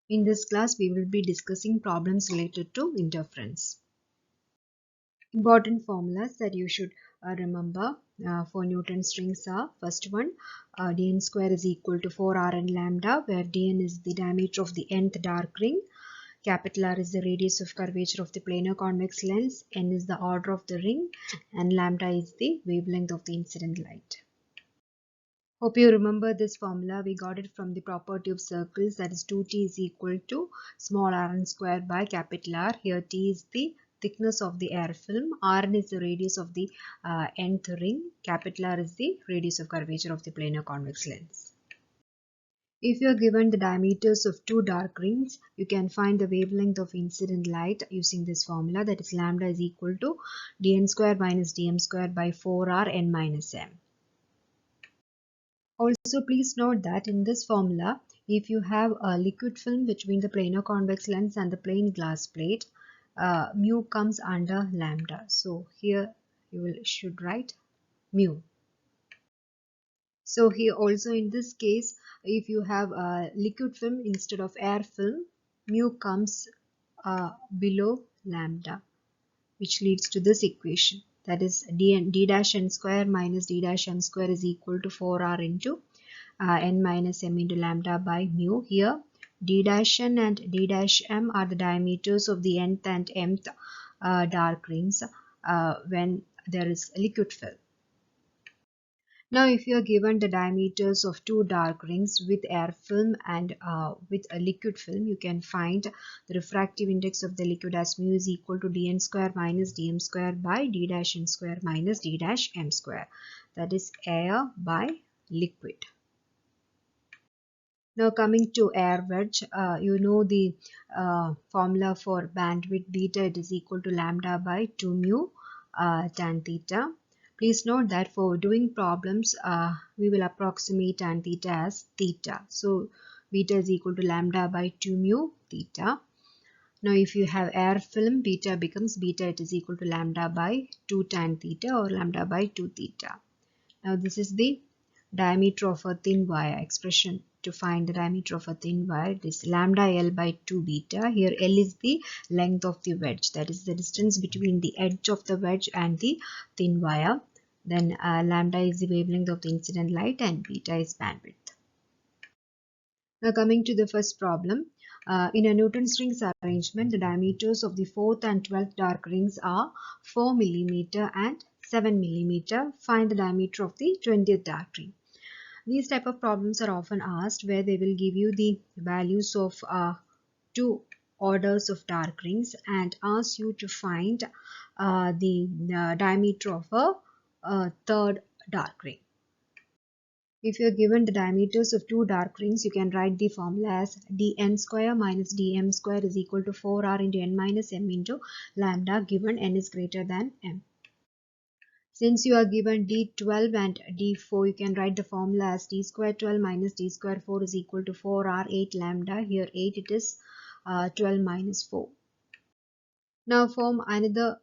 In this class, we will be discussing problems related to interference. Important formulas that you should remember for Newton's rings are: first one, dn square is equal to 4Rn lambda, where dn is the diameter of the nth dark ring, capital R is the radius of curvature of the planar convex lens, n is the order of the ring, and lambda is the wavelength of the incident light. Hope you remember this formula. We got it from the property of circles, that is 2t is equal to small rn square by capital R. Here t is the thickness of the air film, rn is the radius of the nth ring, capital R is the radius of curvature of the planar convex lens. If you are given the diameters of two dark rings, you can find the wavelength of incident light using this formula, that is lambda is equal to dn square minus dm square by 4r n minus m. Also, please note that in this formula, if you have a liquid film between the planar convex lens and the plane glass plate, mu comes under lambda. So here should write mu. So here also in this case, if you have a liquid film instead of air film, mu comes below lambda, which leads to this equation, that is d dash n square minus d dash m square is equal to 4r into n minus m into lambda by mu. Here d dash n and d dash m are the diameters of the nth and mth dark rings when there is a liquid film. Now if you are given the diameters of two dark rings with air film and with a liquid film, you can find the refractive index of the liquid as mu is equal to dn square minus dm square by d dash n square minus d dash m square, that is air by liquid. Now coming to air wedge, you know the formula for bandwidth beta, it is equal to lambda by 2 mu tan theta. Please note that for doing problems, we will approximate tan theta as theta. So beta is equal to lambda by 2 mu theta. Now if you have air film, beta becomes beta, it is equal to lambda by 2 tan theta or lambda by 2 theta. Now this is the diameter of a thin wire expression. To find the diameter of a thin wire, it is lambda L by 2 beta. Here L is the length of the wedge, that is the distance between the edge of the wedge and the thin wire. Then lambda is the wavelength of the incident light and beta is bandwidth. Now coming to the first problem. In a Newton's rings arrangement, the diameters of the 4th and 12th dark rings are 4 mm and 7 mm. Find the diameter of the 20th dark ring. These type of problems are often asked where they will give you the values of two orders of dark rings and ask you to find the diameter of a third dark ring. If you are given the diameters of two dark rings, you can write the formula as dn square minus dm square is equal to 4r into n minus m into lambda, given n is greater than m. Since you are given d12 and d4, you can write the formula as d square 12 minus d square 4 is equal to 4r 8 lambda. Here 8 it is 12 minus 4. Now form another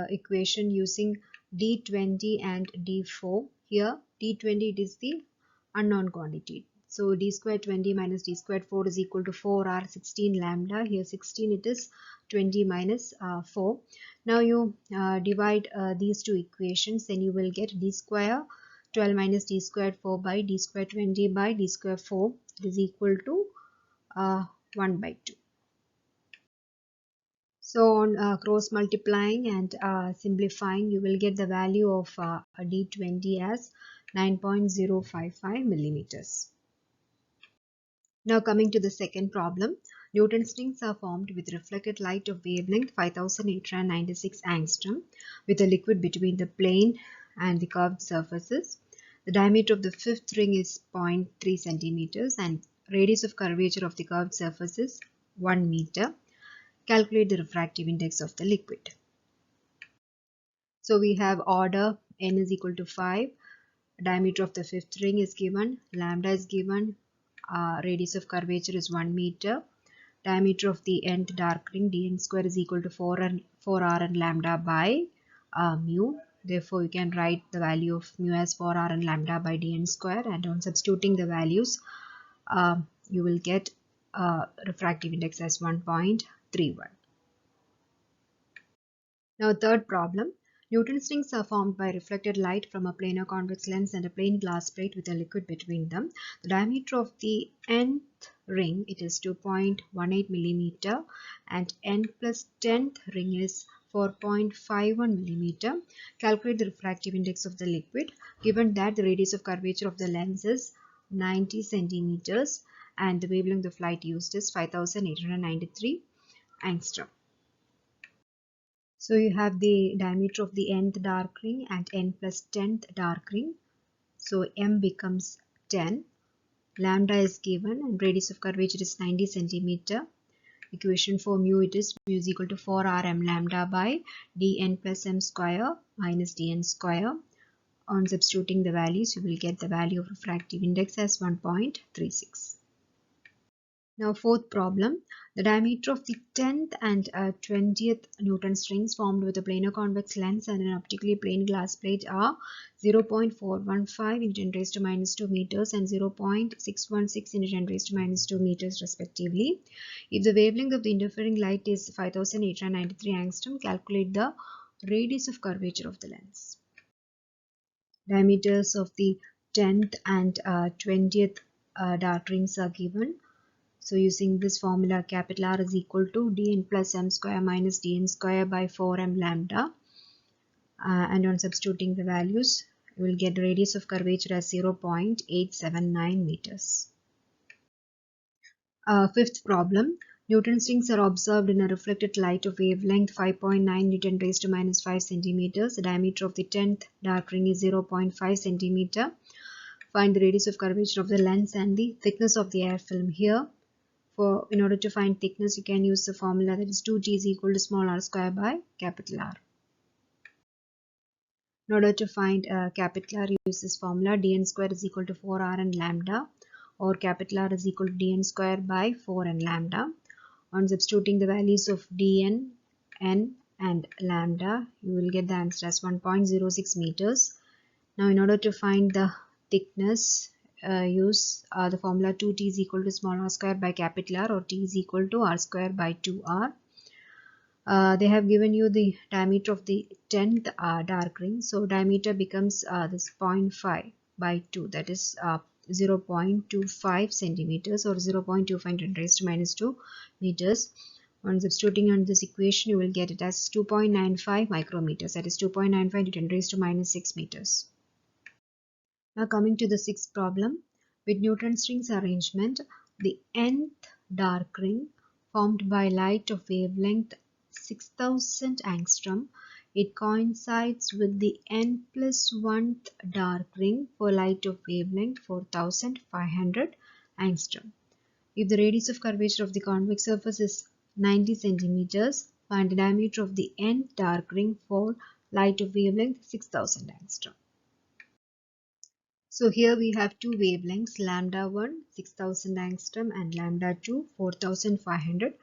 equation using d20 and d4. Here d20 it is the unknown quantity. So d square 20 minus d square 4 is equal to 4r 16 lambda. Here 16 it is 20 minus 4. Now you divide these two equations, then you will get d square 12 minus d square 4 by d square 20 by d square 4 is equal to 1 by 2. So on cross multiplying and simplifying, you will get the value of d20 as 9.055 millimeters. Now coming to the second problem. Newton's rings are formed with reflected light of wavelength 5896 angstrom with a liquid between the plane and the curved surfaces. The diameter of the fifth ring is 0.3 centimeters and radius of curvature of the curved surface is 1 meter. Calculate the refractive index of the liquid. So we have order n is equal to 5. Diameter of the fifth ring is given. Lambda is given. Radius of curvature is 1 meter. Diameter of the nth dark ring dn square is equal to 4r and lambda by mu. Therefore, you can write the value of mu as 4r and lambda by dn square, and on substituting the values, you will get refractive index as 1.31. Now third problem. Newton's rings are formed by reflected light from a planar convex lens and a plain glass plate with a liquid between them. The diameter of the nth ring, it is 2.18 millimeter, and n plus 10th ring is 4.51 millimeter. Calculate the refractive index of the liquid, given that the radius of curvature of the lens is 90 centimeters and the wavelength of light used is 5893 angstrom. So you have the diameter of the nth dark ring and n plus 10th dark ring. So m becomes 10. Lambda is given and radius of curvature is 90 centimeter. Equation for mu, it is mu is equal to 4rm lambda by dn plus m square minus dn square. On substituting the values, you will get the value of refractive index as 1.36. Now fourth problem, the diameter of the 10th and 20th Newton's rings formed with a planar convex lens and an optically plane glass plate are 0.415 into 10 raised to minus 2 meters and 0.616 into 10 raised to minus 2 meters respectively. If the wavelength of the interfering light is 5893 angstrom, calculate the radius of curvature of the lens. Diameters of the 10th and 20th dark rings are given. So using this formula, capital R is equal to dn plus m square minus dn square by 4m lambda. And on substituting the values, you will get the radius of curvature as 0.879 meters. Fifth problem. Newton's rings are observed in a reflected light of wavelength 5.9 Newton raised to minus 5 centimeters. The diameter of the 10th dark ring is 0.5 centimeter. Find the radius of curvature of the lens and the thickness of the air film here. In order to find thickness, you can use the formula, that is 2t is equal to small r square by capital R. In order to find capital R, use this formula, dn square is equal to 4r and lambda, or capital R is equal to dn square by 4 and lambda. On substituting the values of dn, n and lambda, you will get the answer as 1.06 meters. Now in order to find the thickness, use the formula 2t is equal to small r square by capital R, or t is equal to r square by 2r. They have given you the diameter of the 10th dark ring. So diameter becomes this 0.5 by 2, that is 0.25 centimeters or 0.25 10 raised to minus 2 meters. On substituting on this equation, you will get it as 2.95 micrometers, that is 2.95 to 10 raised to minus 6 meters. Now coming to the sixth problem, with Newton's rings arrangement, the nth dark ring formed by light of wavelength 6000 angstrom, it coincides with the n plus 1th dark ring for light of wavelength 4500 angstrom. If the radius of curvature of the convex surface is 90 centimeters, find the diameter of the nth dark ring for light of wavelength 6000 angstrom. So here we have two wavelengths, lambda 1 6000 angstrom and lambda 2 4500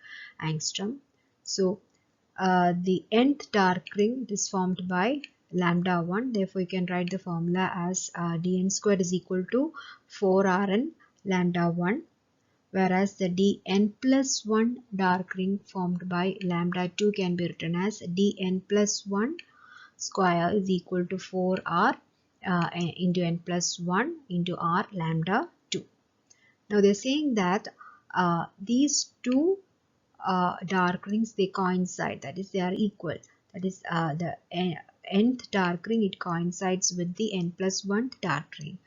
angstrom. So the nth dark ring is formed by lambda 1, therefore you can write the formula as dn squared is equal to 4rn lambda 1, whereas the dn plus 1 dark ring formed by lambda 2 can be written as dn plus 1 square is equal to 4r into n plus 1 into r lambda 2. Now they're saying that these two dark rings, they coincide, that is they are equal, that is the nth dark ring, it coincides with the n plus 1 dark ring.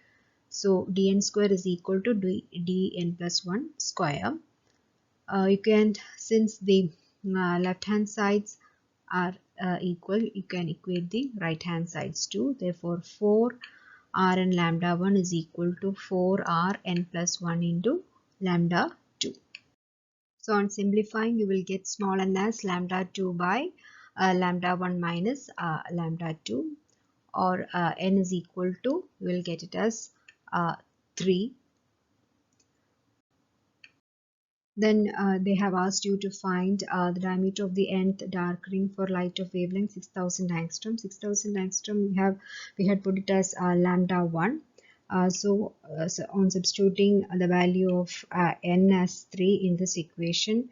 So dn square is equal to dn plus 1 square. You can, since the left hand sides are equal, you can equate the right hand sides too. Therefore 4r and lambda 1 is equal to 4r n plus 1 into lambda 2. So on simplifying, you will get small n as lambda 2 by lambda 1 minus lambda 2, or n is equal to, you will get it as 3. Then they have asked you to find the diameter of the nth dark ring for light of wavelength 6000 angstrom. 6000 angstrom we had put it as lambda 1. So on substituting the value of n as 3 in this equation,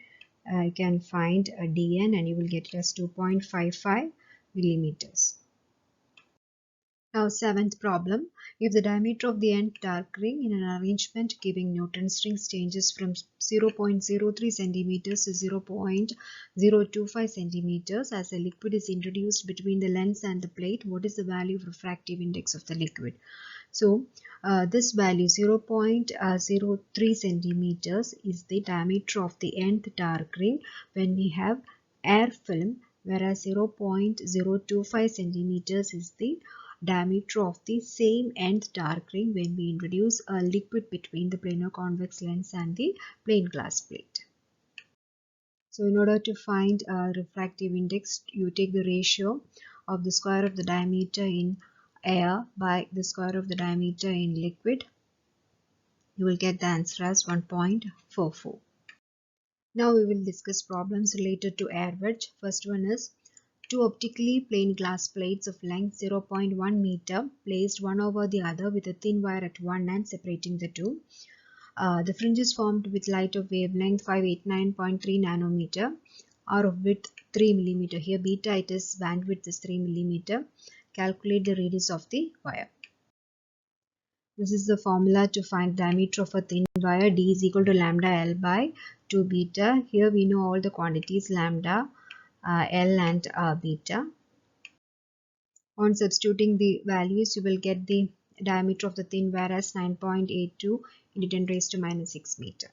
you can find dn and you will get it as 2.55 millimeters. Now, seventh problem. If the diameter of the nth dark ring in an arrangement giving Newton's rings changes from 0.03 centimeters to 0.025 centimeters as a liquid is introduced between the lens and the plate, what is the value of refractive index of the liquid? So, this value 0.03 centimeters is the diameter of the nth dark ring when we have air film, whereas 0.025 centimeters is the diameter of the same nth dark ring when we introduce a liquid between the planar convex lens and the plain glass plate. So in order to find a refractive index, you take the ratio of the square of the diameter in air by the square of the diameter in liquid. You will get the answer as 1.44. Now we will discuss problems related to air wedge. First one is two optically plane glass plates of length 0.1 meter placed one over the other with a thin wire at one end separating the two. The fringes formed with light of wavelength 589.3 nanometer are of width 3 millimeter. Here beta it is bandwidth is 3 millimeter. Calculate the radius of the wire. This is the formula to find diameter of a thin wire. D is equal to lambda L by 2 beta. Here we know all the quantities lambda, L and beta. On substituting the values, you will get the diameter of the thin wire as 9.82 into 10 raised to minus 6 meter.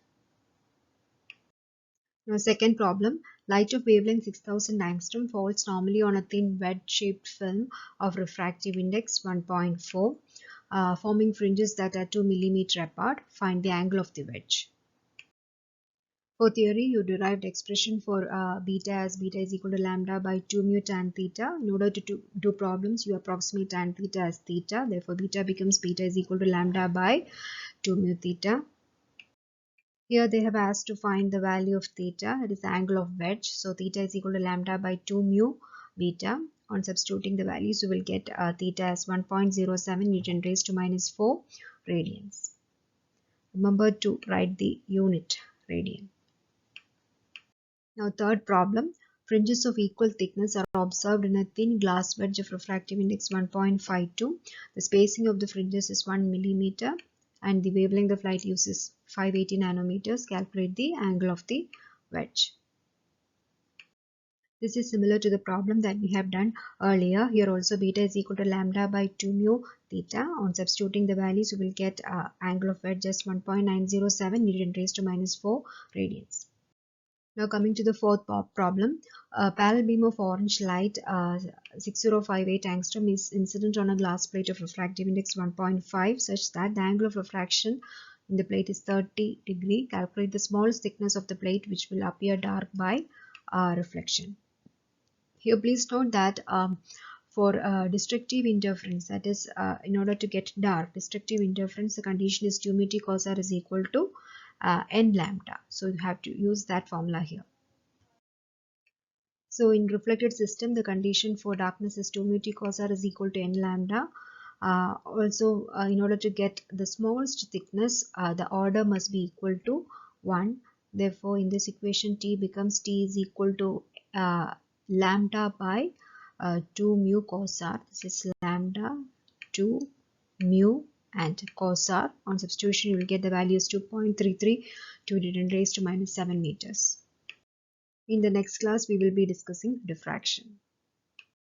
Now, second problem. Light of wavelength 6000 angstrom falls normally on a thin wedge-shaped film of refractive index 1.4, forming fringes that are 2 millimeter apart. Find the angle of the wedge. For theory, you derived expression for beta as beta is equal to lambda by 2 mu tan theta. In order to do problems, you approximate tan theta as theta. Therefore, beta becomes beta is equal to lambda by 2 mu theta. Here they have asked to find the value of theta, that is the angle of wedge. So theta is equal to lambda by 2 mu beta. On substituting the values, you will get theta as 1.07 Newton raised to minus 4 radians. Remember to write the unit radian. Now third problem. Fringes of equal thickness are observed in a thin glass wedge of refractive index 1.52. The spacing of the fringes is 1 millimeter and the wavelength of light uses 580 nanometers. Calculate the angle of the wedge. This is similar to the problem that we have done earlier. Here also beta is equal to lambda by 2 mu theta. On substituting the values, you will get angle of wedge as 1.907 Newton raised to minus 4 radians. Now coming to the fourth problem, a parallel beam of orange light 6058 angstrom is incident on a glass plate of refractive index 1.5 such that the angle of refraction in the plate is 30 degree. Calculate the smallest thickness of the plate which will appear dark by reflection. Here please note that for destructive interference, that is in order to get dark destructive interference, the condition is 2 mu t cos r is equal to n lambda. So you have to use that formula here. So in reflected system, the condition for darkness is 2 mu t cos r is equal to n lambda. In order to get the smallest thickness, the order must be equal to 1. Therefore, in this equation, T becomes T is equal to lambda by 2 mu cos r. This is lambda 2 mu and cos r. On substitution, you will get the value is 2.33 to 10 raised to minus 7 meters. In the next class, we will be discussing diffraction.